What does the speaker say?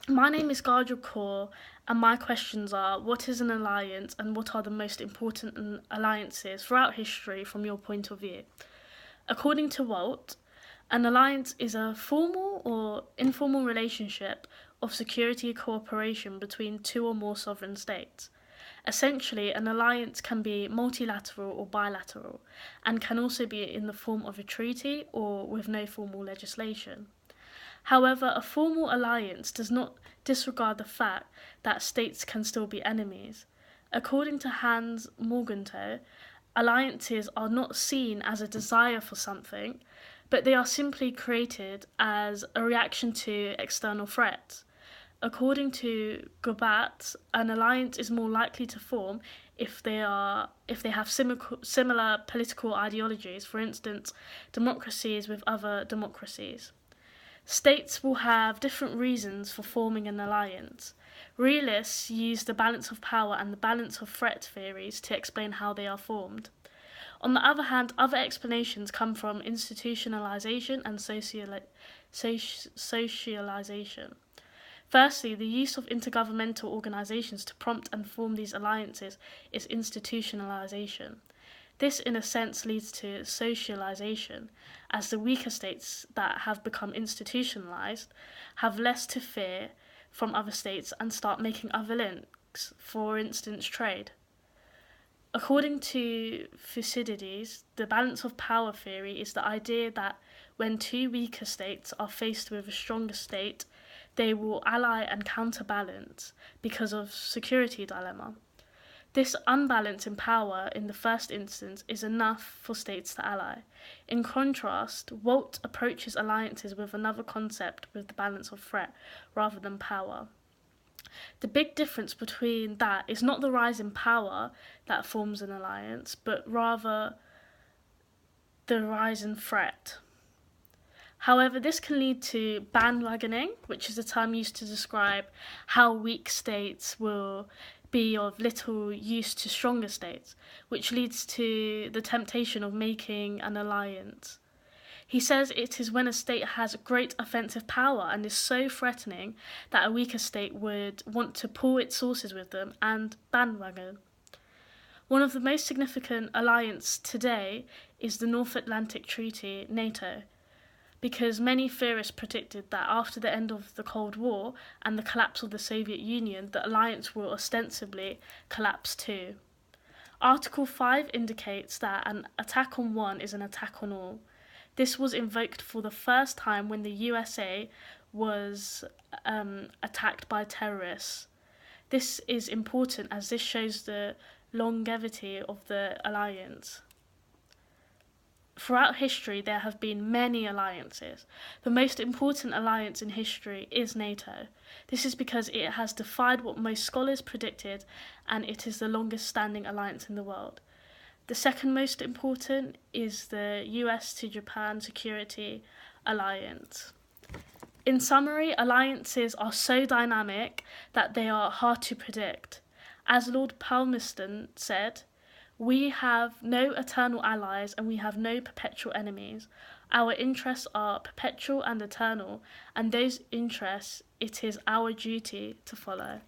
My name is Gardner Kaur, and my questions are: what is an alliance, and what are the most important alliances throughout history from your point of view? According to Walt, an alliance is a formal or informal relationship of security cooperation between two or more sovereign states. Essentially, an alliance can be multilateral or bilateral, and can also be in the form of a treaty or with no formal legislation. However, a formal alliance does not disregard the fact that states can still be enemies. According to Hans Morgenthau, alliances are not seen as a desire for something, but they are simply created as a reaction to external threats. According to Gobat, an alliance is more likely to form if they have similar political ideologies, for instance, democracies with other democracies. States will have different reasons for forming an alliance. Realists use the balance of power and the balance of threat theories to explain how they are formed. On the other hand, other explanations come from institutionalization and socialization. Firstly, the use of intergovernmental organizations to prompt and form these alliances is institutionalization. This, in a sense, leads to socialization, as the weaker states that have become institutionalized have less to fear from other states and start making other links, for instance, trade. According to Thucydides, the balance of power theory is the idea that when two weaker states are faced with a stronger state, they will ally and counterbalance because of security dilemma. This unbalance in power in the first instance is enough for states to ally. In contrast, Walt approaches alliances with another concept with the balance of threat rather than power. The big difference between that is not the rise in power that forms an alliance, but rather the rise in threat. However, this can lead to bandwagoning, which is a term used to describe how weak states will be of little use to stronger states, which leads to the temptation of making an alliance. He says it is when a state has great offensive power and is so threatening that a weaker state would want to pool its sources with them and bandwagon. One of the most significant alliances today is the North Atlantic Treaty, NATO, because many theorists predicted that after the end of the Cold War and the collapse of the Soviet Union, the alliance will ostensibly collapse too. Article 5 indicates that an attack on one is an attack on all. This was invoked for the first time when the USA was attacked by terrorists. This is important as this shows the longevity of the alliance. Throughout history, there have been many alliances. The most important alliance in history is NATO. This is because it has defied what most scholars predicted, and it is the longest standing alliance in the world. The second most important is the US to Japan Security Alliance. In summary, alliances are so dynamic that they are hard to predict. As Lord Palmerston said, "We have no eternal allies and we have no perpetual enemies. Our interests are perpetual and eternal, and those interests it is our duty to follow."